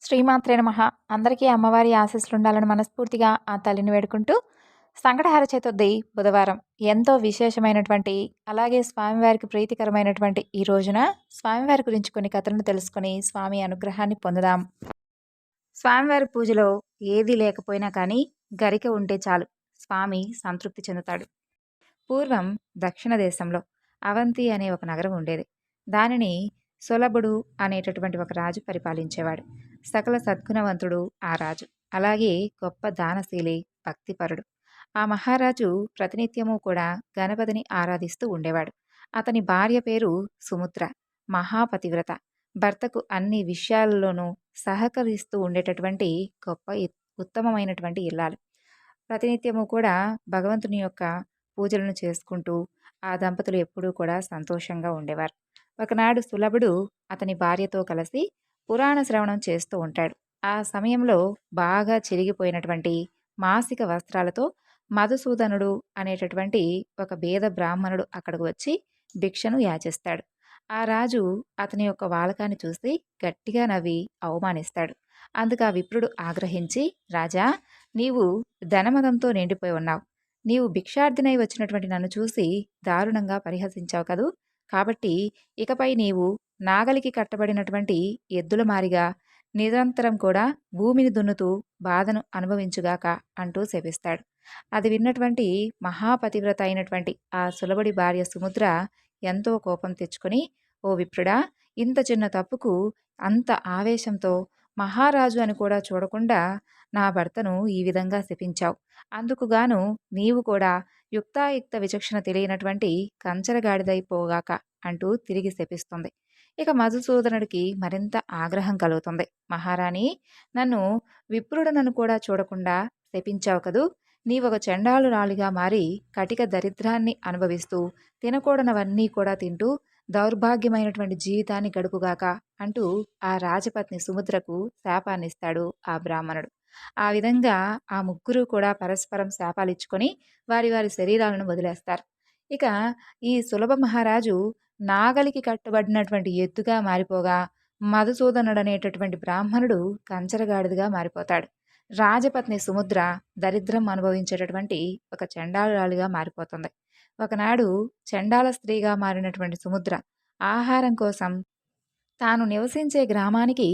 శ్రీమాత్రే నమః. అందరికీ అమ్మవారి ఆశీస్సులుండాలని మనస్ఫూర్తిగా ఆ తల్లిని వేడుకుంటూ, సంకటహర చతుర్థి బుధవారం ఎంతో విశేషమైనటువంటి, అలాగే స్వామివారికి ప్రీతికరమైనటువంటి ఈ రోజున స్వామివారి గురించి కొన్ని కథలను తెలుసుకొని స్వామి అనుగ్రహాన్ని పొందుదాం. స్వామివారి పూజలో ఏదీ లేకపోయినా కానీ గరిక ఉంటే చాలు, స్వామి సంతృప్తి చెందుతాడు. పూర్వం దక్షిణ దేశంలో అవంతి అనే ఒక నగరం ఉండేది. దానిని సులభుడు అనేటటువంటి ఒక రాజు పరిపాలించేవాడు. సకల సద్గుణవంతుడు ఆ రాజు. అలాగే గొప్ప దానశీలి, భక్తిపరుడు. ఆ మహారాజు ప్రతినిత్యము కూడా గణపతిని ఆరాధిస్తూ ఉండేవాడు. అతని భార్య పేరు సుముద్ర. మహాపతివ్రత. భర్తకు అన్ని విషయాల్లోనూ సహకరిస్తూ ఉండేటటువంటి గొప్ప ఉత్తమమైనటువంటి ఇల్లాలు. ప్రతినిత్యము కూడా భగవంతుని యొక్క పూజలను చేసుకుంటూ ఆ దంపతులు ఎప్పుడూ కూడా సంతోషంగా ఉండేవారు. ఒకనాడు సులభుడు అతని భార్యతో కలిసి పురాణ శ్రవణం చేస్తూ ఉంటాడు. ఆ సమయంలో బాగా చిరిగిపోయినటువంటి మాసిక వస్త్రాలతో మధుసూదనుడు అనేటటువంటి ఒక బీద బ్రాహ్మణుడు అక్కడికి వచ్చి భిక్షను యాచిస్తాడు. ఆ రాజు అతని యొక్క వాలకాన్ని చూసి గట్టిగా నవ్వి అవమానిస్తాడు. అందుకు ఆ విప్రుడు ఆగ్రహించి, రాజా, నీవు ధనమదంతో నిండిపోయి ఉన్నావు. నీవు భిక్షార్థినై వచ్చినటువంటి నన్ను చూసి దారుణంగా పరిహసించావు కదూ. కాబట్టి ఇకపై నీవు నాగలికి కట్టబడినటువంటి ఎద్దుల మారిగా నిరంతరం కూడా భూమిని దున్నుతూ బాధను అనుభవించుగాక అంటూ శపిస్తాడు. అది విన్నటువంటి మహాపతివ్రత అయినటువంటి ఆ సులభుడి భార్య సుముద్ర ఎంతో కోపం తెచ్చుకొని, ఓ విప్రుడా, ఇంత చిన్న తప్పుకు అంత ఆవేశంతో మహారాజు అని కూడా చూడకుండా నా భర్తను ఈ విధంగా శపించావు. అందుకుగాను నీవు కూడా యుక్తాయుక్త విచక్షణ తెలియనటువంటి కంచరగాడిదైపోగాక అంటూ తిరిగి శపిస్తుంది. ఇక మధుసూదనుడికి మరింత ఆగ్రహం కలుగుతుంది. మహారాణి, నన్ను విప్రుడనను కూడా చూడకుండా శపించావు కదూ. నీవొక చండాలురాలిగా మారి కటిక దరిద్రాన్ని అనుభవిస్తూ తినకూడనవన్నీ కూడా తింటూ దౌర్భాగ్యమైనటువంటి జీవితాన్ని గడుపుగాక అంటూ ఆ రాజపత్ని సుముద్రకు శాపాన్నిస్తాడు ఆ బ్రాహ్మణుడు. ఆ విధంగా ఆ ముగ్గురు కూడా పరస్పరం శాపాలిచ్చుకొని వారి వారి శరీరాలను వదిలేస్తారు. ఇక ఈ సులభ మహారాజు నాగలికి కట్టబడినటువంటి ఎద్దుగా మారిపోగా, మధుసూదనుడనేటటువంటి బ్రాహ్మణుడు కంచరగాడిదిగా మారిపోతాడు. రాజపత్ని సుముద్ర దరిద్రం అనుభవించేటటువంటి ఒక చండాలురాలిగా మారిపోతుంది. ఒకనాడు చండాల స్త్రీగా మారినటువంటి సుముద్ర ఆహారం కోసం తాను నివసించే గ్రామానికి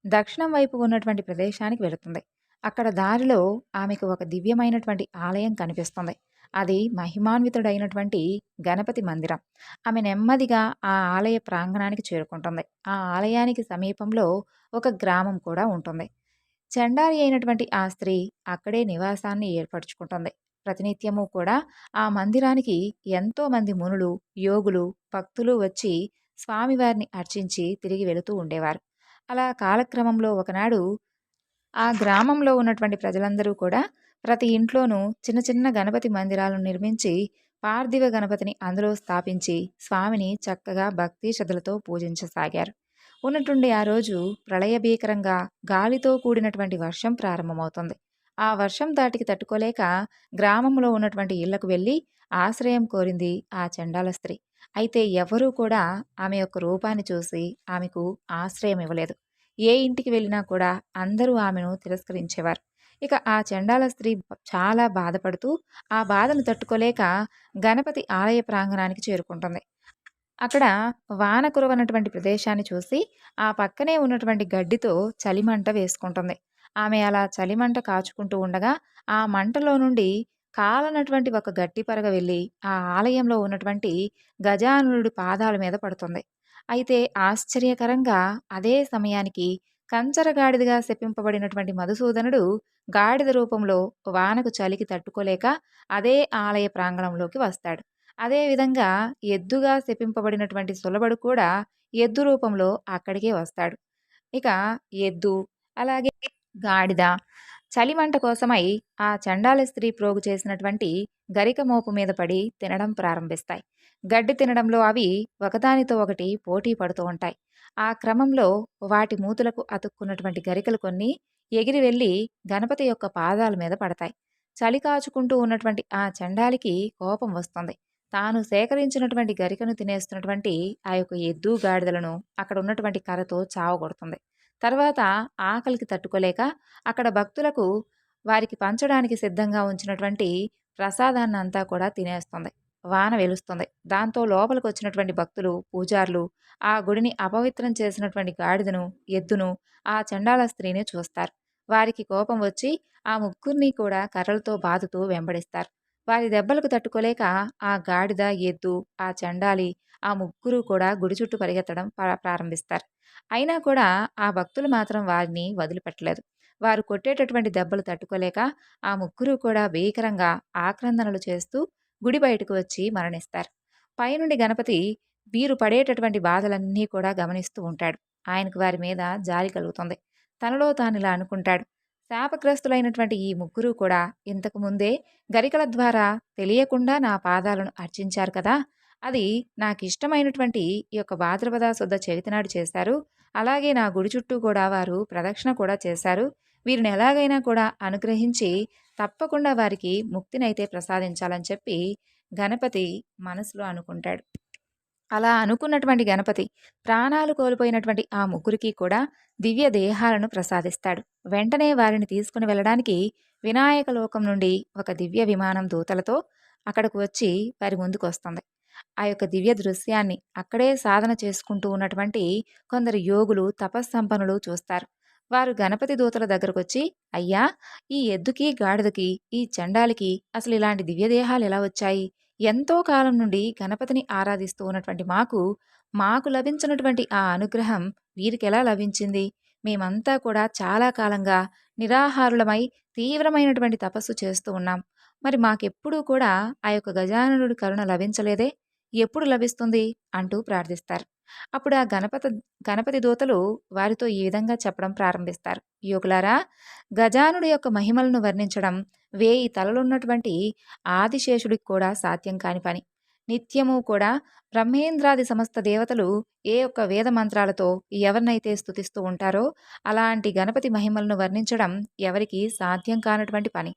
దక్షిణం వైపు ఉన్నటువంటి ప్రదేశానికి వెళుతుంది. అక్కడ దారిలో ఆమెకు ఒక దివ్యమైనటువంటి ఆలయం కనిపిస్తుంది. అది మహిమాన్వితుడైనటువంటి గణపతి మందిరం. ఆమె నెమ్మదిగా ఆ ఆలయ ప్రాంగణానికి చేరుకుంటుంది. ఆ ఆలయానికి సమీపంలో ఒక గ్రామం కూడా ఉంటుంది. చండారి అయినటువంటి ఆ స్త్రీ అక్కడే నివాసాన్ని ఏర్పరచుకుంటుంది. ప్రతినిత్యము కూడా ఆ మందిరానికి ఎంతో మంది మునులు, యోగులు, భక్తులు వచ్చి స్వామివారిని అర్చించి తిరిగి వెళుతూ ఉండేవారు. అలా కాలక్రమంలో ఒకనాడు ఆ గ్రామంలో ఉన్నటువంటి ప్రజలందరూ కూడా ప్రతి ఇంట్లోనూ చిన్న చిన్న గణపతి మందిరాలను నిర్మించి పార్థివ గణపతిని అందులో స్థాపించి స్వామిని చక్కగా భక్తి శ్రద్ధలతో పూజించసాగారు. ఉన్నట్టుండి ఆ రోజు ప్రళయభీకరంగా గాలితో కూడినటువంటి వర్షం ప్రారంభమవుతుంది. ఆ వర్షం దాటికి తట్టుకోలేక గ్రామంలో ఉన్నటువంటి ఇళ్లకు వెళ్ళి ఆశ్రయం కోరింది ఆ చండాల స్త్రీ. అయితే ఎవరూ కూడా ఆమె యొక్క రూపాన్ని చూసి ఆమెకు ఆశ్రయం ఇవ్వలేదు. ఏ ఇంటికి వెళ్ళినా కూడా అందరూ ఆమెను తిరస్కరించేవారు. ఇక ఆ చండాల స్త్రీ చాలా బాధపడుతూ ఆ బాధను తట్టుకోలేక గణపతి ఆలయ ప్రాంగణానికి చేరుకుంటుంది. అక్కడ వాన కురవనటువంటి ప్రదేశాన్ని చూసి ఆ పక్కనే ఉన్నటువంటి గడ్డితో చలిమంట వేసుకుంటుంది. ఆమె అలా చలిమంట కాచుకుంటూ ఉండగా ఆ మంటలో నుండి కాలనటువంటి ఒక గట్టి పరగ వెళ్ళి ఆ ఆలయంలో ఉన్నటువంటి గజానుడి పాదాల మీద పడుతుంది. అయితే ఆశ్చర్యకరంగా అదే సమయానికి కంచరగాడిదగా శపింపబడినటువంటి మధుసూదనుడు గాడిద రూపంలో వానకు చలికి తట్టుకోలేక అదే ఆలయ ప్రాంగణంలోకి వస్తాడు. అదేవిధంగా ఎద్దుగా శపింపబడినటువంటి సులభుడు కూడా ఎద్దు రూపంలో అక్కడికే వస్తాడు. ఇక ఎద్దు, అలాగే గాడిద చలిమంట కోసమై ఆ చండాల స్త్రీ ప్రోగు చేసినటువంటి గరిక మోపు మీద పడి తినడం ప్రారంభిస్తాయి. గడ్డి తినడంలో అవి ఒకదానితో ఒకటి పోటీ పడుతూ ఉంటాయి. ఆ క్రమంలో వాటి మూతులకు అతుక్కున్నటువంటి గరికలు కొన్ని ఎగిరి వెళ్ళి గణపతి యొక్క పాదాల మీద పడతాయి. చలి కాచుకుంటూ ఉన్నటువంటి ఆ చండాలికి కోపం వస్తుంది. తాను సేకరించినటువంటి గరికను తినేస్తున్నటువంటి ఆ యొక్క ఎద్దు గాడిదలను అక్కడ ఉన్నటువంటి కర్రతో చావగొడుతుంది. తర్వాత ఆకలికి తట్టుకోలేక అక్కడ భక్తులకు వారికి పంచడానికి సిద్ధంగా ఉంచినటువంటి ప్రసాదాన్నంతా కూడా తినేస్తుంది. వాన వెలుస్తుంది. దాంతో లోపలికొచ్చినటువంటి భక్తులు, పూజారులు ఆ గుడిని అపవిత్రం చేసినటువంటి గాడిదను, ఎద్దును, ఆ చండాల స్త్రీని చూస్తారు. వారికి కోపం వచ్చి ఆ ముగ్గురిని కూడా కర్రలతో బాదుతూ వెంబడిస్తారు. వారి దెబ్బలకు తట్టుకోలేక ఆ గాడిద, ఎద్దు, ఆ చండాలి ఆ ముగ్గురు కూడా గుడి చుట్టూ పరిగెత్తడం ప్రారంభిస్తారు. అయినా కూడా ఆ భక్తులు మాత్రం వారిని వదిలిపెట్టలేదు. వారు కొట్టేటటువంటి దెబ్బలు తట్టుకోలేక ఆ ముగ్గురు కూడా భీకరంగా ఆక్రందనలు చేస్తూ గుడి బయటకు వచ్చి మరణిస్తారు. పైనుండి గణపతి వీరు పడేటటువంటి బాధలన్నీ కూడా గమనిస్తూ ఉంటాడు. ఆయనకు వారి మీద జాలి కలుగుతుంది. తనలో తానిలా అనుకుంటాడు. శాపగ్రస్తులైనటువంటి ఈ ముగ్గురు కూడా ఇంతకు ముందే గరికల ద్వారా తెలియకుండా నా పాదాలను అర్చించారు కదా! అది నాకిష్టమైనటువంటి ఈ యొక్క భాద్రపద శుద్ధ చవితి నాడు చేశారు. అలాగే నా గుడి చుట్టూ కూడా వారు ప్రదక్షిణ కూడా చేశారు. వీరిని ఎలాగైనా కూడా అనుగ్రహించి తప్పకుండా వారికి ముక్తినైతే ప్రసాదించాలని చెప్పి గణపతి మనసులో అనుకుంటాడు. అలా అనుకున్నటువంటి గణపతి ప్రాణాలు కోల్పోయినటువంటి ఆ ముగ్గురికి కూడా దివ్య దేహాలను ప్రసాదిస్తాడు. వెంటనే వారిని తీసుకుని వెళ్ళడానికి వినాయక లోకం నుండి ఒక దివ్య విమానం దూతలతో అక్కడకు వచ్చి వారి ముందుకు వస్తుంది. ఆ యొక్క దివ్య దృశ్యాన్ని అక్కడే సాధన చేసుకుంటూ ఉన్నటువంటి కొందరు యోగులు, తపస్సంపన్నులు చూస్తారు. వారు గణపతి దూతల దగ్గరకొచ్చి, అయ్యా, ఈ ఎద్దుకి, గాడిదకి, ఈ చండాలికి అసలు ఇలాంటి దివ్యదేహాలు ఎలా వచ్చాయి? ఎంతో కాలం నుండి గణపతిని ఆరాధిస్తూ ఉన్నటువంటి మాకు లభించినటువంటి ఆ అనుగ్రహం వీరికెలా లభించింది? మేమంతా కూడా చాలా కాలంగా నిరాహారులమై తీవ్రమైనటువంటి తపస్సు చేస్తూ ఉన్నాం. మరి మాకెప్పుడూ కూడా ఆ యొక్క గజాననుడి కరుణ లభించలేదే? ఎప్పుడు లభిస్తుంది? అంటూ ప్రార్థిస్తారు. అప్పుడు ఆ గణపతి దూతలు వారితో ఈ విధంగా చెప్పడం ప్రారంభిస్తారు. యోగులారా, గజానుడి యొక్క మహిమలను వర్ణించడం 1000 తలలున్నటువంటి ఆదిశేషుడికి కూడా సాధ్యం కాని పని. నిత్యము కూడా బ్రహ్మేంద్రాది సమస్త దేవతలు ఏ ఒక్క వేద మంత్రాలతో ఎవరినైతే స్తుతిస్తూ ఉంటారో అలాంటి గణపతి మహిమలను వర్ణించడం ఎవరికి సాధ్యం కానటువంటి పని.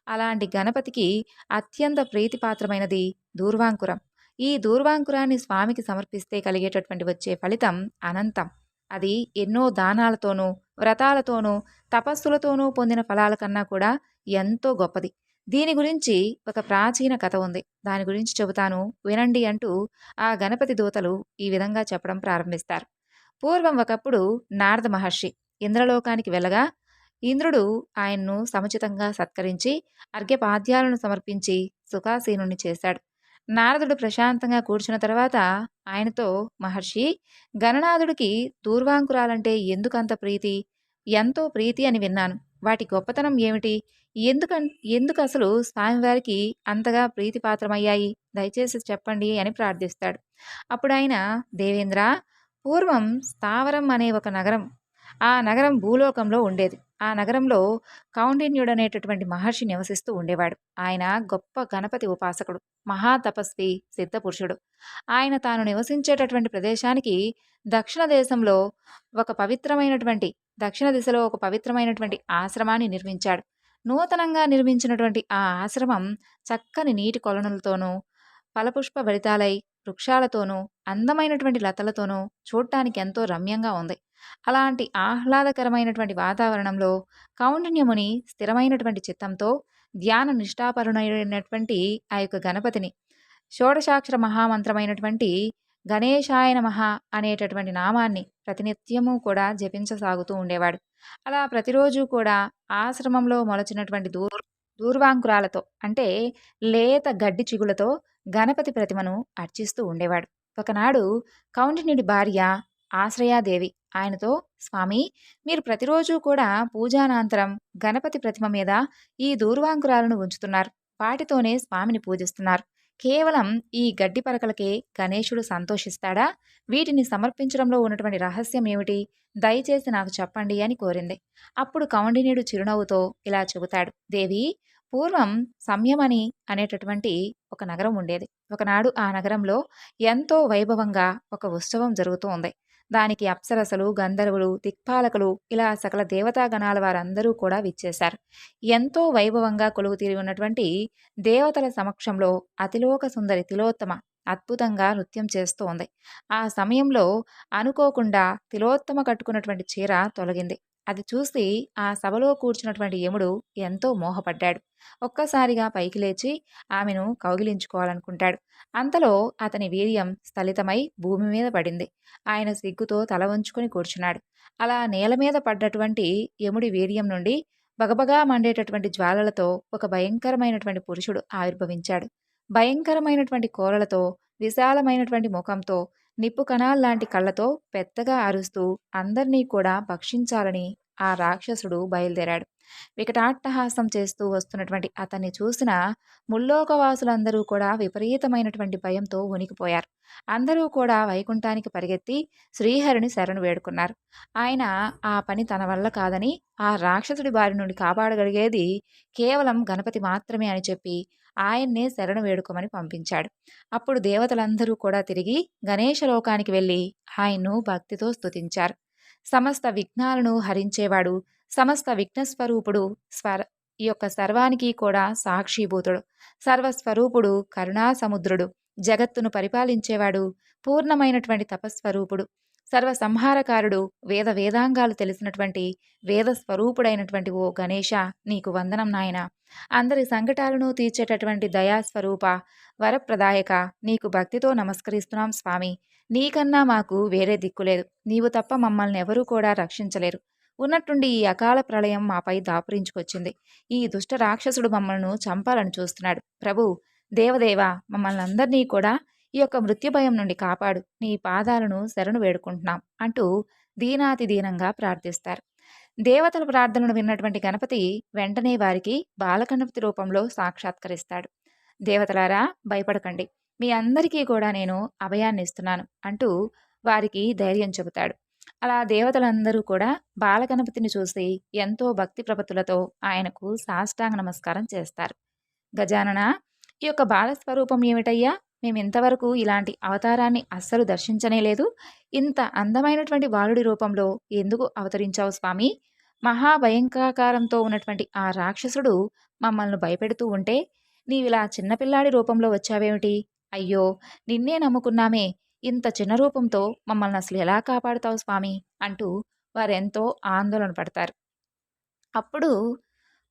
అలాంటి గణపతికి అత్యంత ప్రీతిపాత్రమైనది దూర్వాంకురం. ఈ దూర్వాంకురాన్ని స్వామికి సమర్పిస్తే కలిగేటటువంటి వచ్చే ఫలితం అనంతం. అది ఎన్నో దానాలతోనూ, వ్రతాలతోనూ, తపస్సులతోనూ పొందిన ఫలాల కన్నా కూడా ఎంతో గొప్పది. దీని గురించి ఒక ప్రాచీన కథ ఉంది. దాని గురించి చెబుతాను వినండి అంటూ ఆ గణపతి దూతలు ఈ విధంగా చెప్పడం ప్రారంభిస్తారు. పూర్వం ఒకప్పుడు నారద మహర్షి ఇంద్రలోకానికి వెళ్ళగా ఇంద్రుడు ఆయన్ను సముచితంగా సత్కరించి అర్ఘ్యపాద్యాలను సమర్పించి సుఖాసీనుణ్ణి చేశాడు. నారదుడు ప్రశాంతంగా కూర్చున్న తర్వాత ఆయనతో, మహర్షి, గణనాథుడికి దూర్వాంకురాలంటే ఎందుకంత ప్రీతి? ఎంతో ప్రీతి అని విన్నాను. వాటి గొప్పతనం ఏమిటి? ఎందుకు అసలు స్వామివారికి అంతగా ప్రీతిపాత్రమయ్యాయి? దయచేసి చెప్పండి అని ప్రార్థిస్తాడు. అప్పుడు ఆయన, దేవేంద్ర, పూర్వం స్థావరం అనే ఒక నగరం, ఆ నగరం భూలోకంలో ఉండేది. ఆ నగరంలో కౌండిన్యుడనేటటువంటి మహర్షి నివసిస్తూ ఉండేవాడు. ఆయన గొప్ప గణపతి ఉపాసకుడు, మహాతపస్వి, సిద్ధపురుషుడు. ఆయన తాను నివసించేటటువంటి ప్రదేశానికి దక్షిణ దేశంలో దక్షిణ దిశలో ఒక పవిత్రమైనటువంటి ఆశ్రమాన్ని నిర్మించాడు. నూతనంగా నిర్మించినటువంటి ఆ ఆశ్రమం చక్కని నీటి కొలనులతోనూ, ఫలపుష్ప భరితాలై వృక్షాలతోనూ, అందమైనటువంటి లతలతోనూ చూడటానికి ఎంతో రమ్యంగా ఉంది. అలాంటి ఆహ్లాదకరమైనటువంటి వాతావరణంలో కౌండిన్యముని స్థిరమైనటువంటి చిత్తంతో ధ్యాన నిష్ఠాపరుడైనటువంటి ఆ యొక్క గణపతిని షోడశాక్షర మహామంత్రమైనటువంటి గణేశాయ నమః అనేటటువంటి నామాన్ని ప్రతినిత్యము కూడా జపించసాగుతూ ఉండేవాడు. అలా ప్రతిరోజు కూడా ఆశ్రమంలో మొలచినటువంటి దూర్వాంకురాలతో, అంటే లేత గడ్డి చిగులతో గణపతి ప్రతిమను అర్చిస్తూ ఉండేవాడు. ఒకనాడు కౌండిన్యుడి భార్య ఆశ్రయాదేవి ఆయనతో, స్వామి, మీరు ప్రతిరోజు కూడా పూజానంతరం గణపతి ప్రతిమ మీద ఈ దూర్వాంకురాలను ఉంచుతున్నారు. వాటితోనే స్వామిని పూజిస్తున్నారు. కేవలం ఈ గడ్డి పరకలకే గణేశుడు సంతోషిస్తాడా? వీటిని సమర్పించడంలో ఉన్నటువంటి రహస్యం ఏమిటి? దయచేసి నాకు చెప్పండి అని కోరింది. అప్పుడు కౌండిన్యుడు చిరునవ్వుతో ఇలా చెబుతాడు, దేవి, పూర్వం సంయమని అనేటటువంటి ఒక నగరం ఉండేది. ఒకనాడు ఆ నగరంలో ఎంతో వైభవంగా ఒక ఉత్సవం జరుగుతూ ఉంది. దానికి అప్సరసలు, గంధర్వులు, దిక్పాలకులు, ఇలా సకల దేవతాగణాల వారందరూ కూడా విచ్చేశారు. ఎంతో వైభవంగా కొలువు తీరి ఉన్నటువంటి దేవతల సమక్షంలో అతిలోక సుందరి తిలోత్తమ, అద్భుతంగా నృత్యం చేస్తూ ఉంది. ఆ సమయంలో అనుకోకుండా తిలోత్తమ కట్టుకున్నటువంటి చీర తొలగింది. అది చూసి ఆ సభలో కూర్చున్నటువంటి యముడు ఎంతో మోహపడ్డాడు. ఒక్కసారిగా పైకి లేచి ఆమెను కౌగిలించుకోవాలనుకుంటాడు. అంతలో అతని వీర్యం స్థలితమై భూమి మీద పడింది. ఆయన సిగ్గుతో తల వంచుకొని కూర్చున్నాడు. అలా నేల మీద పడ్డటువంటి యముడి వీర్యం నుండి బగబగా మండేటటువంటి జ్వాలలతో ఒక భయంకరమైనటువంటి పురుషుడు ఆవిర్భవించాడు. భయంకరమైనటువంటి కోరలతో, విశాలమైనటువంటి ముఖంతో, నిప్పు కణాల్లాంటి కళ్ళతో పెద్దగా అరుస్తూ అందర్నీ కూడా భక్షించాలని ఆ రాక్షసుడు బయలుదేరాడు. వికటాట్టహాసం చేస్తూ వస్తున్నటువంటి అతన్ని చూసిన ముల్లోకవాసులందరూ కూడా విపరీతమైనటువంటి భయంతో వణికిపోయారు. అందరూ కూడా వైకుంఠానికి పరిగెత్తి శ్రీహరిని శరణు వేడుకున్నారు. ఆయన ఆ పని తన వల్ల కాదని, ఆ రాక్షసుడి బారి నుండి కాపాడగలిగేది కేవలం గణపతి మాత్రమే అని చెప్పి ఆయన్నే శరణు వేడుకోమని పంపించాడు. అప్పుడు దేవతలందరూ కూడా తిరిగి గణేశ లోకానికి వెళ్ళి ఆయన్ను భక్తితో స్తుతించారు. సమస్త విఘ్నాలను హరించేవాడు, సమస్త విఘ్నస్వరూపుడు, ఈ యొక్క సర్వానికి కూడా సాక్షిభూతుడు, సర్వస్వరూపుడు, కరుణా సముద్రుడు, జగత్తును పరిపాలించేవాడు, పూర్ణమైనటువంటి తపస్వరూపుడు, సర్వసంహారకారుడు, వేద వేదాంగాలు తెలిసినటువంటి వేద స్వరూపుడైనటువంటి ఓ గణేశ, నీకు వందనం నాయన. అందరి సంకటాలను తీర్చేటటువంటి దయాస్వరూప, వరప్రదాయక, నీకు భక్తితో నమస్కరిస్తున్నాం స్వామి. నీకన్నా మాకు వేరే దిక్కులేదు. నీవు తప్ప మమ్మల్ని ఎవరూ కూడా రక్షించలేరు. ఉన్నట్టుండి ఈ అకాల ప్రళయం మాపై దాపురించుకొచ్చింది. ఈ దుష్ట రాక్షసుడు మమ్మల్ని చంపాలని చూస్తున్నాడు. ప్రభు, దేవదేవ, మమ్మల్ని అందరినీ కూడా ఈ యొక్క మృత్యుభయం నుండి కాపాడు. నీ పాదాలను శరణు వేడుకుంటున్నాం అంటూ దీనాతి దీనంగా ప్రార్థిస్తారు. దేవతల ప్రార్థనను విన్నటువంటి గణపతి వెంటనే వారికి బాలగణపతి రూపంలో సాక్షాత్కరిస్తాడు. దేవతలారా, భయపడకండి, మీ అందరికీ కూడా నేను అభయాన్ని ఇస్తున్నాను అంటూ వారికి ధైర్యం చెబుతాడు. అలా దేవతలందరూ కూడా బాలగణపతిని చూసి ఎంతో భక్తి ప్రపత్తులతో ఆయనకు సాష్టాంగ నమస్కారం చేస్తారు. గజానన, ఈ యొక్క బాలస్వరూపం ఏమిటయ్యా? మేమింతవరకు ఇలాంటి అవతారాన్ని అస్సలు దర్శించనే లేదు. ఇంత అందమైనటువంటి బాలుడి రూపంలో ఎందుకు అవతరించావు స్వామి? మహాభయంకరాకారంతో ఉన్నటువంటి ఆ రాక్షసుడు మమ్మల్ని భయపెడుతూ ఉంటే నీవిలా చిన్నపిల్లాడి రూపంలో వచ్చావేమిటి? అయ్యో, నిన్నే నమ్ముకున్నామే, ఇంత చిన్న రూపంతో మమ్మల్ని అసలు ఎలా కాపాడుతావు స్వామి అంటూ వారెంతో ఆందోళన పడతారు. అప్పుడు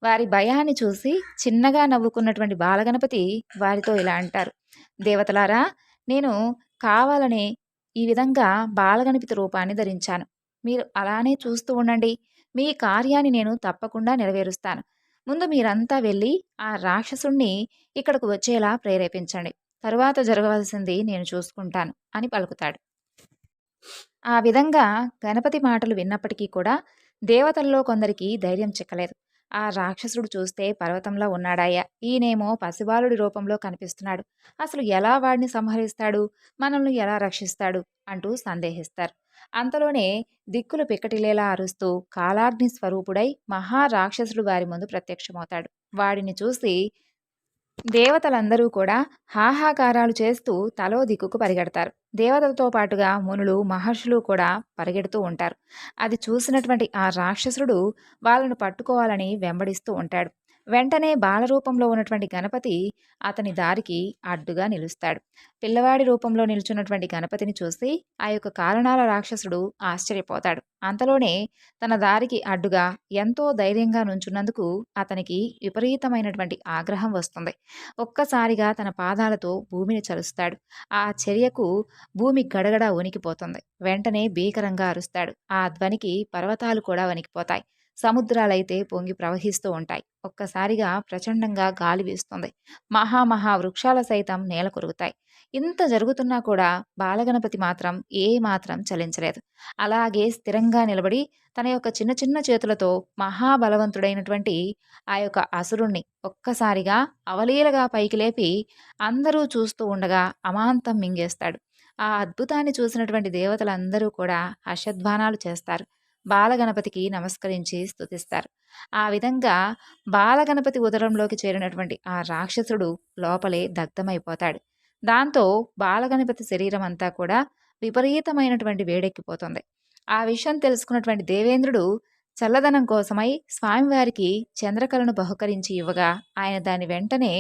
వారి భయాన్ని చూసి చిన్నగా నవ్వుకున్నటువంటి బాలగణపతి వారితో ఇలా అంటారు. దేవతలారా, నేను కావాలనే ఈ విధంగా బాలగణపతి రూపాన్ని ధరించాను. మీరు అలానే చూస్తూ ఉండండి. మీ కార్యాన్ని నేను తప్పకుండా నెరవేరుస్తాను. ముందు మీరంతా వెళ్ళి ఆ రాక్షసుణ్ణి ఇక్కడకు వచ్చేలా ప్రేరేపించండి. తరువాత జరగవలసింది నేను చూసుకుంటాను అని పలుకుతాడు. ఆ విధంగా గణపతి మాటలు విన్నప్పటికీ కూడా దేవతల్లో కొందరికి ధైర్యం చిక్కలేదు. ఆ రాక్షసుడు చూస్తే పర్వతంలా ఉన్నాడాయా, ఈయనేమో పసిబాలుడి రూపంలో కనిపిస్తున్నాడు, అసలు ఎలా వాడిని సంహరిస్తాడు, మనల్ని ఎలా రక్షిస్తాడు అంటూ సందేహిస్తారు. అంతలోనే దిక్కులు పిక్కటిలేలా అరుస్తూ కాలాగ్ని స్వరూపుడై మహారాక్షసుడు వారి ముందు ప్రత్యక్షమవుతాడు. వాడిని చూసి దేవతలందరూ కూడా హాహాకారాలు చేస్తూ తలో దిక్కుకు పరిగెడతారు. దేవతలతో పాటుగా మునులు, మహర్షులు కూడా పరిగెడుతూ ఉంటారు. అది చూసినటువంటి ఆ రాక్షసుడు వాళ్ళను పట్టుకోవాలని వెంబడిస్తూ ఉంటాడు. వెంటనే బాలరూపంలో ఉన్నటువంటి గణపతి అతని దారికి అడ్డుగా నిలుస్తాడు. పిల్లవాడి రూపంలో నిల్చున్నటువంటి గణపతిని చూసి ఆ యొక్క కారణాల రాక్షసుడు ఆశ్చర్యపోతాడు. అంతలోనే తన దారికి అడ్డుగా ఎంతో ధైర్యంగా నుంచున్నందుకు అతనికి విపరీతమైనటువంటి ఆగ్రహం వస్తుంది. ఒక్కసారిగా తన పాదాలతో భూమిని చలుస్తాడు. ఆ చర్యకు భూమి గడగడ వణికిపోతుంది. వెంటనే భీకరంగా అరుస్తాడు. ఆ ధ్వనికి పర్వతాలు కూడా వణికిపోతాయి. సముద్రాలైతే పొంగి ప్రవహిస్తూ ఉంటాయి. ఒక్కసారిగా ప్రచండంగా గాలి వీస్తుంది. మహా వృక్షాల సైతం నేల కొరుగుతాయి. ఇంత జరుగుతున్నా కూడా బాలగణపతి మాత్రం ఏ మాత్రం చలించలేదు. అలాగే స్థిరంగా నిలబడి తన యొక్క చిన్న చిన్న చేతులతో మహాబలవంతుడైనటువంటి ఆ యొక్క అసురుణ్ణి ఒక్కసారిగా అవలీలగా పైకి లేపి అందరూ చూస్తూ ఉండగా అమాంతం మింగేస్తాడు. ఆ అద్భుతాన్ని చూసినటువంటి దేవతలందరూ కూడా హర్షధ్వానాలు చేస్తారు. బాలగణపతికి నమస్కరించి స్తుతిస్తారు. ఆ విధంగా బాలగణపతి ఉదరంలోకి చేరినటువంటి ఆ రాక్షసుడు లోపలే దగ్ధమైపోతాడు. దాంతో బాలగణపతి శరీరం అంతా కూడా విపరీతమైనటువంటి వేడెక్కిపోతుంది. ఆ విషయం తెలుసుకున్నటువంటి దేవేంద్రుడు చల్లదనం కోసమై స్వామివారికి చంద్రకళను బహుకరించి ఇవ్వగా ఆయన దాని వెంటనే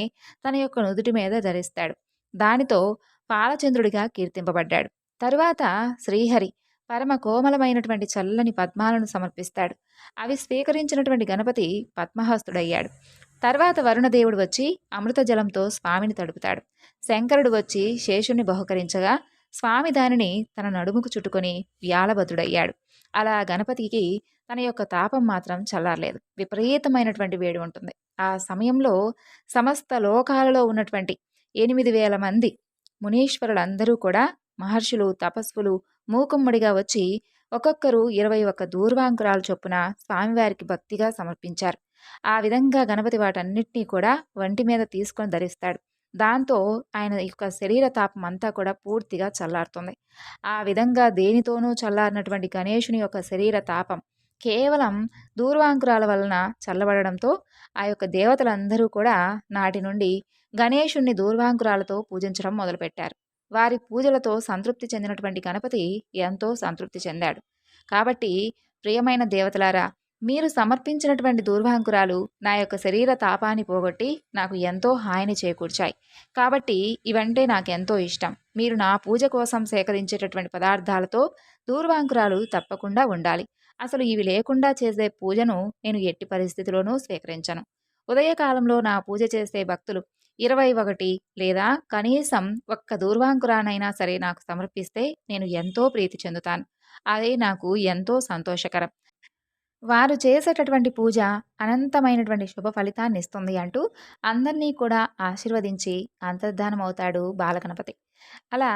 తన యొక్క నుదుటి మీద ధరిస్తాడు. దానితో పాలచంద్రుడిగా కీర్తింపబడ్డాడు. తరువాత శ్రీహరి పరమ కోమలమైనటువంటి చల్లని పద్మాలను సమర్పిస్తాడు. అవి స్వీకరించినటువంటి గణపతి పద్మహస్తుడయ్యాడు. తర్వాత వరుణదేవుడు వచ్చి అమృత జలంతో స్వామిని తడుపుతాడు. శంకరుడు వచ్చి శేషుణ్ణి బహుకరించగా స్వామి దానిని తన నడుముకు చుట్టుకొని వ్యాళభద్రుడయ్యాడు. అలా గణపతికి తన యొక్క తాపం మాత్రం చల్లారలేదు. విపరీతమైనటువంటి వేడి ఉంటుంది. ఆ సమయంలో సమస్త లోకాలలో ఉన్నటువంటి 8,000 మంది మునీశ్వరులందరూ కూడా మహర్షులు, తపస్సులు మూకుమ్మడిగా వచ్చి ఒక్కొక్కరు 21 దూర్వాంకురాలు చొప్పున స్వామివారికి భక్తిగా సమర్పించారు. ఆ విధంగా గణపతి వాటన్నిటినీ కూడా వంటి మీద తీసుకొని ధరిస్తాడు. దాంతో ఆయన యొక్క శరీర తాపం అంతా కూడా పూర్తిగా చల్లారుతుంది. ఆ విధంగా దేనితోనూ చల్లారినటువంటి గణేశుని యొక్క శరీర తాపం కేవలం దూర్వాంకురాల వలన చల్లబడడంతో ఆ యొక్క దేవతలందరూ కూడా నాటి నుండి గణేశుణ్ణి దూర్వాంకురాలతో పూజించడం మొదలుపెట్టారు. వారి పూజలతో సంతృప్తి చెందినటువంటి గణపతి ఎంతో సంతృప్తి చెందాడు. కాబట్టి ప్రియమైన దేవతలారా, మీరు సమర్పించినటువంటి దూర్వాంకురాలు నా యొక్క శరీర తాపాన్ని పోగొట్టి నాకు ఎంతో హాయిని చేకూర్చాయి. కాబట్టి ఇవంటే నాకెంతో ఇష్టం. మీరు నా పూజ కోసం సేకరించేటటువంటి పదార్థాలతో దూర్వాంకురాలు తప్పకుండా ఉండాలి. అసలు ఇవి లేకుండా చేసే పూజను నేను ఎట్టి పరిస్థితిలోనూ స్వీకరించను. ఉదయకాలంలో నా పూజ చేసే భక్తులు 21 లేదా కనీసం ఒక్క దూర్వాంకురానైనా సరే నాకు సమర్పిస్తే నేను ఎంతో ప్రీతి చెందుతాను. అదే నాకు ఎంతో సంతోషకరం. వారు చేసేటటువంటి పూజ అనంతమైనటువంటి శుభ ఫలితాన్ని ఇస్తుంది అంటూ అందరినీ కూడా ఆశీర్వదించి అంతర్ధానమవుతాడు బాలగణపతి. అలా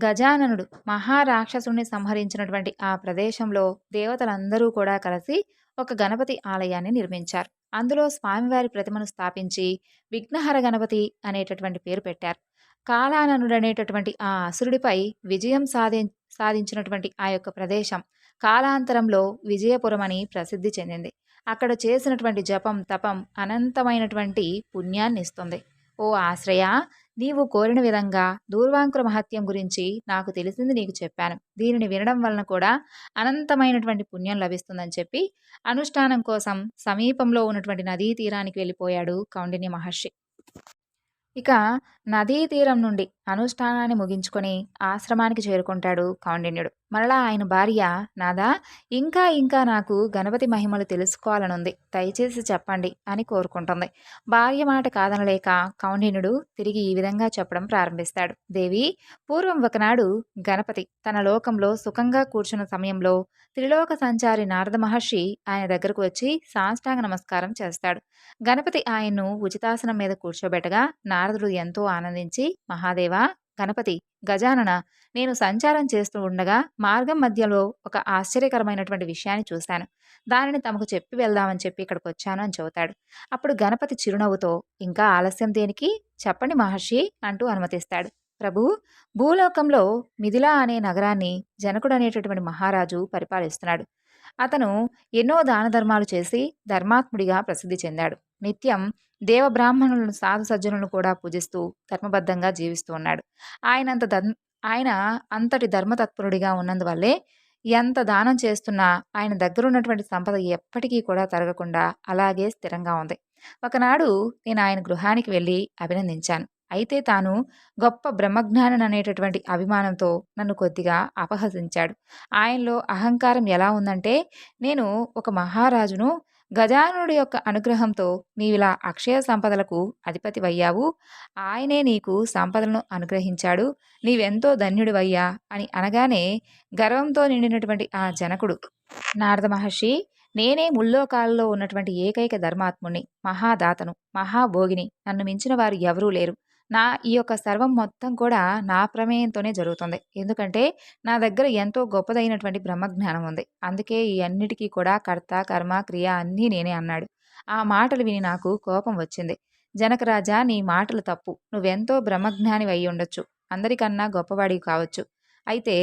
గజాననుడు మహారాక్షసుని సంహరించినటువంటి ఆ ప్రదేశంలో దేవతలందరూ కూడా కలిసి ఒక గణపతి ఆలయాన్ని నిర్మించారు. అందులో స్వామివారి ప్రతిమను స్థాపించి విఘ్నహర గణపతి అనేటటువంటి పేరు పెట్టారు. కాలాననుడు అనేటటువంటి ఆ అసురుడిపై విజయం సాధించినటువంటి ఆ యొక్క ప్రదేశం కాలాంతరంలో విజయపురం అని ప్రసిద్ధి చెందింది. అక్కడ చేసినటువంటి జపం, తపం అనంతమైనటువంటి పుణ్యాన్ని ఇస్తుంది. ఓ ఆశ్రయ, నీవు కోరిన విధంగా దూర్వాంకుర మహత్యం గురించి నాకు తెలిసింది నీకు చెప్పాను. దీనిని వినడం వలన కూడా అనంతమైనటువంటి పుణ్యం లభిస్తుందని చెప్పి అనుష్ఠానం కోసం సమీపంలో ఉన్నటువంటి నదీ తీరానికి వెళ్ళిపోయాడు కౌండిన్య మహర్షి. ఇక నదీ తీరం నుండి అనుష్ఠానాన్ని ముగించుకొని ఆశ్రమానికి చేరుకుంటాడు కౌండిన్యుడు. మరలా ఆయన భార్య, నాదా, ఇంకా ఇంకా నాకు గణపతి మహిమలు తెలుసుకోవాలనుంది, దయచేసి చెప్పండి అని కోరుకుంటుంది. భార్య మాట కాదనలేక కౌండిన్యుడు తిరిగి ఈ విధంగా చెప్పడం ప్రారంభిస్తాడు. దేవి, పూర్వం ఒకనాడు గణపతి తన లోకంలో సుఖంగా కూర్చున్న సమయంలో త్రిలోక సంచారి నారద మహర్షి ఆయన దగ్గరకు వచ్చి సాష్టాంగ నమస్కారం చేస్తాడు. గణపతి ఆయన్ను ఉచితాసనం మీద కూర్చోబెట్టగా నారదుడు ఎంతో ఆనందించి, మహాదేవా, గణపతి, గజానన, నేను సంచారం చేస్తూ ఉండగా మార్గం మధ్యలో ఒక ఆశ్చర్యకరమైనటువంటి విషయాన్ని చూశాను. దానిని తమకు చెప్పి వెళ్దామని చెప్పి ఇక్కడికి వచ్చాను అని చెబుతాడు. అప్పుడు గణపతి చిరునవ్వుతో, ఇంకా ఆలస్యం దేనికి, చెప్పండి మహర్షి అంటూ అనుమతిస్తాడు. ప్రభు, భూలోకంలో మిథిలా అనే నగరాన్ని జనకుడు అనేటటువంటి మహారాజు పరిపాలిస్తున్నాడు. అతను ఎన్నో దాన ధర్మాలు చేసి ధర్మాత్ముడిగా ప్రసిద్ధి చెందాడు. నిత్యం దేవబ్రాహ్మణులను, సాధు సజ్జనులను కూడా పూజిస్తూ ధర్మబద్ధంగా జీవిస్తూ ఉన్నాడు. ఆయన అంతటి ధర్మతత్పరుడిగా ఉన్నందువల్లే ఎంత దానం చేస్తున్నా ఆయన దగ్గరున్నటువంటి సంపద ఎప్పటికీ కూడా తరగకుండా అలాగే స్థిరంగా ఉంది. ఒకనాడు నేను ఆయన గృహానికి వెళ్ళి అభినందించాను. అయితే తాను గొప్ప బ్రహ్మజ్ఞానం అనేటటువంటి అభిమానంతో నన్ను కొద్దిగా అపహసించాడు. ఆయనలో అహంకారం ఎలా ఉందంటే, నేను ఒక మహారాజును, గజానుడి యొక్క అనుగ్రహంతో నీవిలా అక్షయ సంపదలకు అధిపతివయ్యావు, ఆయనే నీకు సంపదలను అనుగ్రహించాడు, నీవెంతో ధన్యుడివయ్యా అని అనగానే గర్వంతో నిండినటువంటి ఆ జనకుడు, నారద మహర్షి, నేనే ముల్లోకాలలో ఉన్నటువంటి ఏకైక ధర్మాత్ముణ్ణి, మహాదాతను, మహాభోగిని, నన్ను మించిన వారు ఎవరూ లేరు. నా ఈ యొక్క సర్వం మొత్తం కూడా నా ప్రమేయంతోనే జరుగుతుంది. ఎందుకంటే నా దగ్గర ఎంతో గొప్పదైనటువంటి బ్రహ్మజ్ఞానం ఉంది. అందుకే ఈ అన్నిటికీ కూడా కర్త, కర్మ, క్రియ అన్నీ నేనే అన్నాడు. ఆ మాటలు విని నాకు కోపం వచ్చింది. జనకరాజా, నీ మాటలు తప్పు. నువ్వెంతో బ్రహ్మజ్ఞానివి అయి ఉండొచ్చు, అందరికన్నా గొప్పవాడివి కావచ్చు. అయితే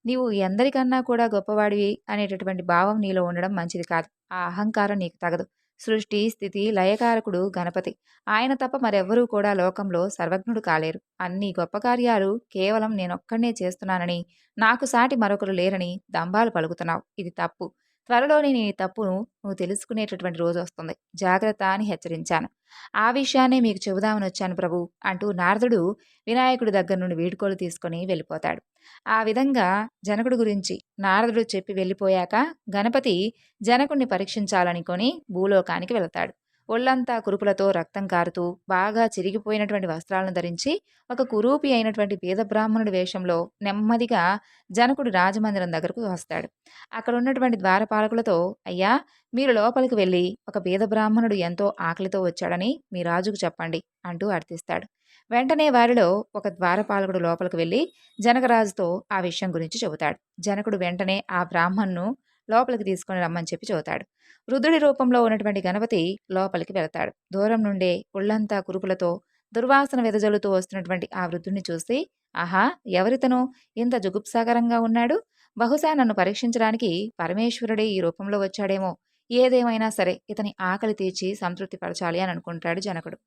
నీవు ఎందరికన్నా కూడా గొప్పవాడివి అనేటటువంటి భావం నీలో ఉండడం మంచిది కాదు. ఆ అహంకారం నీకు తగదు. సృష్టి, స్థితి, లయకారకుడు గణపతి. ఆయన తప్ప మరెవ్వరూ కూడా లోకంలో సర్వజ్ఞుడు కాలేరు. అన్ని గొప్ప కార్యాలు కేవలం నేనొక్కడినే చేస్తున్నానని, నాకు సాటి మరొకరు లేరని దంభాలు పలుకుతున్నావు. ఇది తప్పు. త్వరలోనే నీ తప్పును నువ్వు తెలుసుకునేటటువంటి రోజొస్తుంది. జాగ్రత్త అని హెచ్చరించాను. ఆ విషయాన్నే మీకు చెబుదామని వచ్చాను ప్రభూ అంటూ నారదుడు వినాయకుడి దగ్గర నుండి వీడ్కోలు తీసుకొని వెళ్ళిపోతాడు. ఆ విధంగా జనకుడి గురించి నారదుడు చెప్పి వెళ్ళిపోయాక గణపతి జనకుడిని పరీక్షించాలనుకొని భూలోకానికి వెళతాడు. ఒళ్ళంతా కురుపులతో రక్తం కారుతూ బాగా చిరిగిపోయినటువంటి వస్త్రాలను ధరించి ఒక కురూపి అయినటువంటి పేద బ్రాహ్మణుడి వేషంలో నెమ్మదిగా జనకుడు రాజమందిరం దగ్గరకు వస్తాడు. అక్కడ ఉన్నటువంటి ద్వారపాలకులతో, అయ్యా, మీరు లోపలికి వెళ్ళి ఒక పేద బ్రాహ్మణుడు ఎంతో ఆకలితో వచ్చాడని మీ రాజుకు చెప్పండి అంటూ అర్థిస్తాడు. వెంటనే వారిలో ఒక ద్వారపాలకుడు లోపలికి వెళ్ళి జనకరాజుతో ఆ విషయం గురించి చెబుతాడు. జనకుడు వెంటనే ఆ బ్రాహ్మణ్ణు లోపలికి తీసుకొని రమ్మని చెప్పి చెబుతాడు. రుద్రుడి రూపంలో ఉన్నటువంటి గణపతి లోపలికి వెళతాడు. దూరం నుండే ఒళ్ళంతా కురుపులతో దుర్వాసన వెదజల్లుతూ వస్తున్నటువంటి ఆ వృద్ధుణ్ణి చూసి, ఆహా, ఎవరితను ఇంత జుగుప్సాకరంగా ఉన్నాడు? బహుశా నన్ను పరీక్షించడానికి పరమేశ్వరుడే ఈ రూపంలో వచ్చాడేమో. ఏదేమైనా సరే ఇతని ఆకలి తీర్చి సంతృప్తి పరచాలి అని అనుకుంటాడు జనకుడు.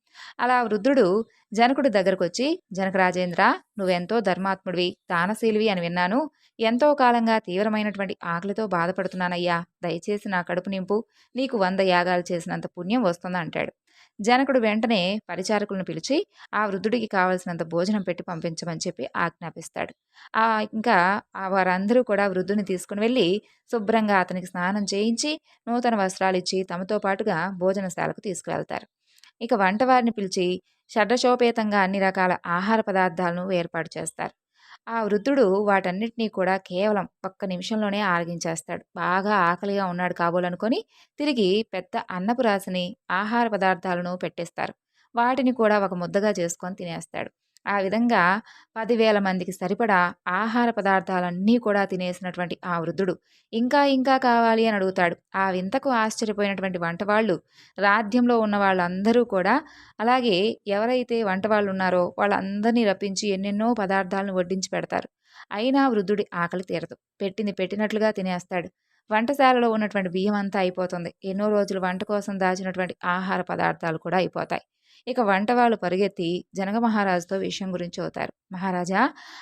అలా వృద్ధుడు జనకుడి దగ్గరకొచ్చి, జనకరాజేంద్ర, నువ్వెంతో ధర్మాత్ముడివి, దానశీలివి అని విన్నాను. ఎంతో కాలంగా తీవ్రమైనటువంటి ఆకలితో బాధపడుతున్నానయ్యా. దయచేసి నా కడుపు నింపు. నీకు 100 యాగాలు చేసినంత పుణ్యం వస్తుంది అంటాడు. జనకుడు వెంటనే పరిచారకులను పిలిచి ఆ వృద్ధుడికి కావలసినంత భోజనం పెట్టి పంపించమని చెప్పి ఆజ్ఞాపిస్తాడు. ఆ ఇంకా వారందరూ కూడా వృద్ధుని తీసుకుని వెళ్ళి శుభ్రంగా అతనికి స్నానం చేయించి నూతన వస్త్రాలిచ్చి తమతో పాటుగా భోజనశాలకు తీసుకువెళ్తారు. ఇక వంటవారిని పిలిచి షడ్రశోపేతంగా అన్ని రకాల ఆహార పదార్థాలను ఏర్పాటు చేస్తారు. ఆ వృద్ధుడు వాటన్నిటినీ కూడా కేవలం ఒక్క నిమిషంలోనే ఆరగించేస్తాడు. బాగా ఆకలిగా ఉన్నాడు కాబోలనుకొని తిరిగి పెద్ద అన్నపు రాశిని ఆహార పదార్థాలను పెట్టేస్తారు. వాటిని కూడా ఒక ముద్దగా చేసుకొని తినేస్తాడు. ఆ విధంగా 10,000 మందికి సరిపడా ఆహార పదార్థాలన్నీ కూడా తినేసినటువంటి ఆ వృద్ధుడు ఇంకా ఇంకా కావాలి అని అడుగుతాడు. ఆ వింతకు ఆశ్చర్యపోయినటువంటి వంటవాళ్ళు, రాజ్యంలో ఉన్న వాళ్ళందరూ కూడా, అలాగే ఎవరైతే వంటవాళ్ళు ఉన్నారో వాళ్ళందరినీ రప్పించి ఎన్నెన్నో పదార్థాలను వడ్డించి పెడతారు. అయినా వృద్ధుడి ఆకలి తీరదు. పెట్టింది పెట్టినట్లుగా తినేస్తాడు. వంటశాలలో ఉన్నటువంటి బియ్యం అంతా అయిపోతుంది. ఎన్నో రోజులు వంట కోసం దాచినటువంటి ఆహార పదార్థాలు కూడా అయిపోతాయి. ఇక వంటవాళ్ళు పరుగెత్తి జనక మహారాజుతో విషయం గురించి అవుతారు. మహారాజా,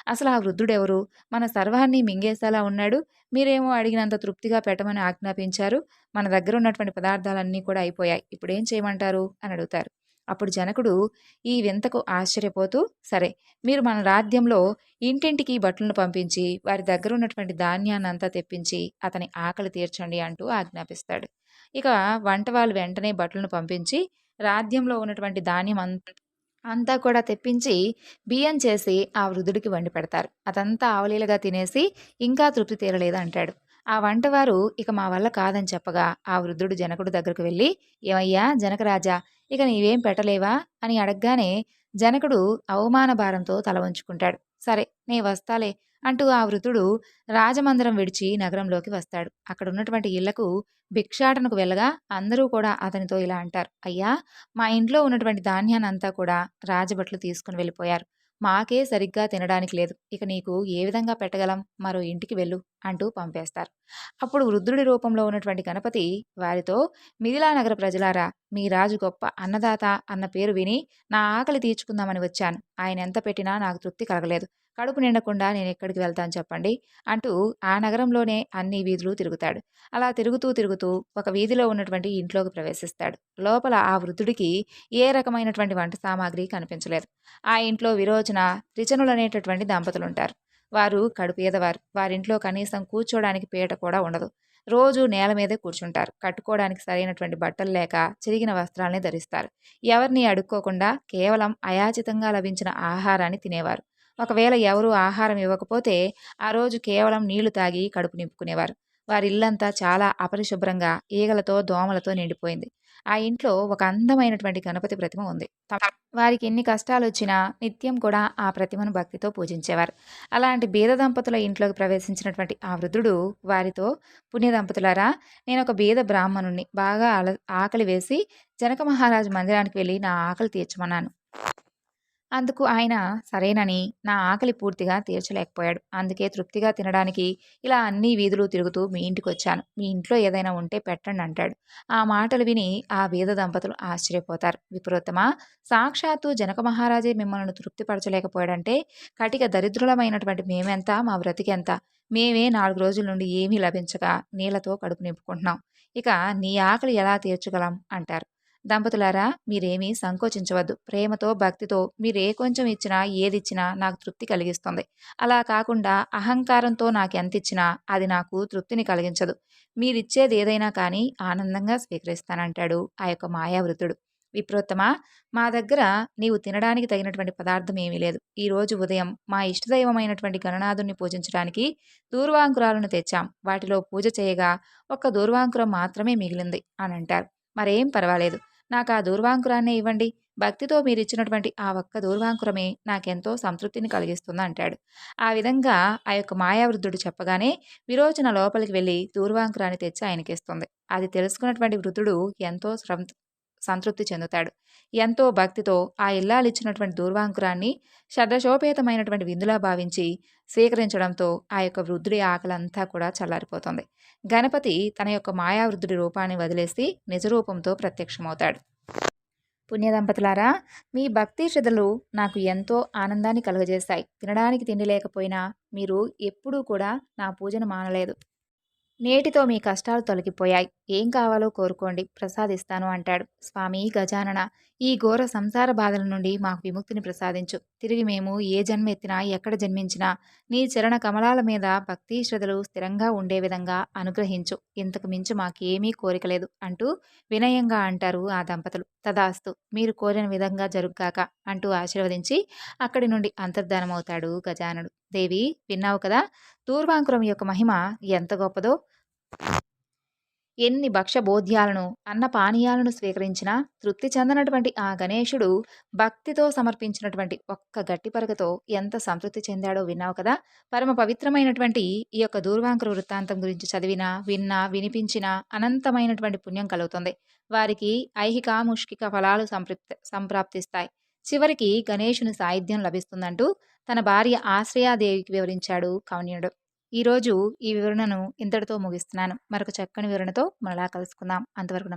అసలు ఆ వృద్ధుడెవరు? మన సర్వాన్ని మింగేసేలా ఉన్నాడు. మీరేమో అడిగినంత తృప్తిగా పెట్టమని ఆజ్ఞాపించారు. మన దగ్గర ఉన్నటువంటి పదార్థాలన్నీ కూడా అయిపోయాయి. ఇప్పుడేం చేయమంటారు అని అడుగుతారు. అప్పుడు జనకుడు ఈ వింతకు ఆశ్చర్యపోతూ, సరే, మీరు మన రాజ్యంలో ఇంటింటికి బట్టలను పంపించి వారి దగ్గర ఉన్నటువంటి ధాన్యాన్నంతా తెప్పించి అతని ఆకలి తీర్చండి అంటూ ఆజ్ఞాపిస్తాడు. ఇక వంట వాళ్ళు వెంటనే బట్టలను పంపించి రాజ్యంలో ఉన్నటువంటి ధాన్యం అంతా కూడా తెప్పించి బియ్యం చేసి ఆ వృద్ధుడికి వండి పెడతారు. అదంతా ఆవలీలగా తినేసి ఇంకా తృప్తి తీరలేదు అంటాడు. ఆ వంటవారు ఇక మా వల్ల కాదని చెప్పగా ఆ వృద్ధుడు జనకుడు దగ్గరకు వెళ్ళి, ఏమయ్యా జనకరాజా, ఇక నీవేం పెట్టలేవా అని అడగగానే జనకుడు అవమాన భారంతో తల వంచుకుంటాడు. సరే, నే వస్తాలే అంటూ ఆ వృద్ధుడు రాజమందిరం విడిచి నగరంలోకి వస్తాడు. అక్కడ ఉన్నటువంటి ఇళ్లకు భిక్షాటనకు వెళ్ళగా అందరూ కూడా అతనితో ఇలా అంటారు, అయ్యా, మా ఇంట్లో ఉన్నటువంటి ధాన్యాన్నంతా కూడా రాజభట్లు తీసుకుని వెళ్ళిపోయారు. మాకే సరిగ్గా తినడానికి లేదు. ఇక నీకు ఏ విధంగా పెట్టగలం? మరో ఇంటికి వెళ్ళు అంటూ పంపేస్తారు. అప్పుడు వృద్ధుడి రూపంలో ఉన్నటువంటి గణపతి వారితో, మిథిలా నగర ప్రజలారా, మీ రాజు గొప్ప అన్నదాత అన్న పేరు విని నా ఆకలి తీర్చుకుందామని వచ్చాను. ఆయన ఎంత పెట్టినా నాకు తృప్తి కలగలేదు. కడుపు నిండకుండా నేను ఎక్కడికి వెళ్తాను చెప్పండి అంటూ ఆ నగరంలోనే అన్ని వీధులు తిరుగుతాడు. అలా తిరుగుతూ తిరుగుతూ ఒక వీధిలో ఉన్నటువంటి ఇంట్లోకి ప్రవేశిస్తాడు. లోపల ఆ వృద్ధుడికి ఏ రకమైనటువంటి వంట సామాగ్రి కనిపించలేదు. ఆ ఇంట్లో విరోచన, త్రిచనులనేటటువంటి దంపతులుంటారు. వారు కడుపేదవారు. వారింట్లో కనీసం కూర్చోడానికి పీట కూడా ఉండదు. రోజు నేల మీదే కూర్చుంటారు. కట్టుకోవడానికి సరైనటువంటి బట్టలు లేక చిరిగిన వస్త్రాల్ని ధరిస్తారు. ఎవరిని అడుక్కోకుండా కేవలం అయాచితంగా లభించిన ఆహారాన్ని తినేవారు. ఒకవేళ ఎవరూ ఆహారం ఇవ్వకపోతే ఆ రోజు కేవలం నీళ్లు తాగి కడుపు నింపుకునేవారు. వారి ఇల్లంతా చాలా అపరిశుభ్రంగా ఈగలతో దోమలతో నిండిపోయింది. ఆ ఇంట్లో ఒక అందమైనటువంటి గణపతి ప్రతిమ ఉంది. వారికి ఎన్ని కష్టాలొచ్చినా నిత్యం కూడా ఆ ప్రతిమను భక్తితో పూజించేవారు. అలాంటి బీద దంపతుల ఇంట్లోకి ప్రవేశించినటువంటి ఆ వృద్ధుడు వారితో, పుణ్య దంపతులారా, నేనొక బీద బ్రాహ్మణుణ్ణి. బాగా ఆకలి వేసి జనక మహారాజు మందిరానికి వెళ్ళి నా ఆకలి తీర్చమన్నాను. అందుకు ఆయన సరేనని నా ఆకలి పూర్తిగా తీర్చలేకపోయాడు. అందుకే తృప్తిగా తినడానికి ఇలా అన్ని వీధులు తిరుగుతూ మీ ఇంటికొచ్చాను. మీ ఇంట్లో ఏదైనా ఉంటే పెట్టండి అంటాడు. ఆ మాటలు విని ఆ బీద దంపతులు ఆశ్చర్యపోతారు. విప్రోత్తమా, సాక్షాత్తు జనక మహారాజే మిమ్మల్ని తృప్తిపరచలేకపోయాడంటే కటిక దరిద్రులమైనటువంటి మేమెంత, మా బ్రతికెంత? మేమే 4 రోజుల నుండి ఏమీ లభించక నీళ్లతో కడుపు నింపుకుంటున్నాం. ఇక నీ ఆకలి ఎలా తీర్చగలం అంటారు. దంపతులారా, మీరేమీ సంకోచించవద్దు. ప్రేమతో, భక్తితో మీరే కొంచెం ఇచ్చినా, ఏదిచ్చినా నాకు తృప్తి కలిగిస్తుంది. అలా కాకుండా అహంకారంతో నాకెంతిచ్చినా అది నాకు తృప్తిని కలిగించదు. మీరిచ్చేదేదైనా కానీ ఆనందంగా స్వీకరిస్తానంటాడు ఆ యొక్క మాయావృతుడు. విప్రోత్తమా, మా దగ్గర నీవు తినడానికి తగినటువంటి పదార్థం ఏమీ లేదు. ఈరోజు ఉదయం మా ఇష్టదైవమైనటువంటి గణనాథుణ్ణి పూజించడానికి దూర్వాంకురాలను తెచ్చాం. వాటిలో పూజ చేయగా ఒక్క దూర్వాంకురం మాత్రమే మిగిలింది అని అంటారు. మరేం పర్వాలేదు. నాకా దూర్వాంకురాన్నే ఇవ్వండి. భక్తితో మీరిచ్చినటువంటి ఆ ఒక్క దూర్వాంకురమే నాకెంతో సంతృప్తిని కలిగిస్తుందంటాడు. ఆ విధంగా ఆ యొక్క మాయావృద్ధుడు చెప్పగానే విరోచన లోపలికి వెళ్ళి దూర్వాంకురాన్ని తెచ్చి ఆయనకిస్తుంది. అది తెలుసుకున్నటువంటి వృద్ధుడు ఎంతో సంతృప్తి చెందుతాడు. ఎంతో భక్తితో ఆ ఇల్లాలిచ్చినటువంటి దూర్వాంకురాన్ని షడ్రశోపేతమైనటువంటి విందులా భావించి స్వీకరించడంతో ఆ యొక్క వృద్ధుడి ఆకలంతా కూడా చల్లారిపోతుంది. గణపతి తన యొక్క మాయావృద్ధుడి రూపాన్ని వదిలేసి నిజరూపంతో ప్రత్యక్షమవుతాడు. పుణ్యదంపతులారా, మీ భక్తి శ్రద్ధలు నాకు ఎంతో ఆనందాన్ని కలుగజేశాయి. తినడానికి తిండి లేకపోయినా మీరు ఎప్పుడూ కూడా నా పూజను మానలేదు. నేటితో మీ కష్టాలు తొలగిపోయాయి. ఏం కావాలో కోరుకోండి, ప్రసాదిస్తాను అంటాడు. స్వామి గజానన, ఈ ఘోర సంసార బాధల నుండి మాకు విముక్తిని ప్రసాదించు. తిరిగి మేము ఏ జన్మ ఎత్తినా, ఎక్కడ జన్మించినా నీ చరణ కమలాల మీద భక్తి శ్రద్ధలు స్థిరంగా ఉండే విధంగా అనుగ్రహించు. ఇంతకు మించి మాకేమీ కోరిక లేదు అంటూ వినయంగా అంటారు ఆ దంపతులు. తదాస్తు, మీరు కోరిన విధంగా జరుగ్గాక అంటూ ఆశీర్వదించి అక్కడి నుండి అంతర్ధానమవుతాడు గజానుడు. దేవి, విన్నావు కదా, దూర్వాంకురం యొక్క మహిమ ఎంత గొప్పదో. ఎన్ని భక్ష్యభోజ్యాలను, అన్నపానీయాలను స్వీకరించినా తృప్తి చెందనటువంటి ఆ గణేశుడు భక్తితో సమర్పించినటువంటి ఒక్క గట్టి పరకతో ఎంత సంతృప్తి చెందాడో విన్నావు కదా. పరమ పవిత్రమైనటువంటి ఈ యొక్క దూర్వాంకుర వృత్తాంతం గురించి చదివినా, విన్నా, వినిపించినా అనంతమైనటువంటి పుణ్యం కలుగుతుంది. వారికి ఐహిక, ముష్కిక ఫలాలు సంప్రాప్తిస్తాయి. చివరికి గణేశుని సాయుధ్యం లభిస్తుందంటూ తన భార్య ఆశ్రయాదేవికి వివరించాడు కౌన్యుడు. ఈరోజు ఈ వివరణను ఇంతటితో ముగిస్తున్నాను. మరొక చక్కని వివరణతో మరలా కలుసుకుందాం. అంతవరకు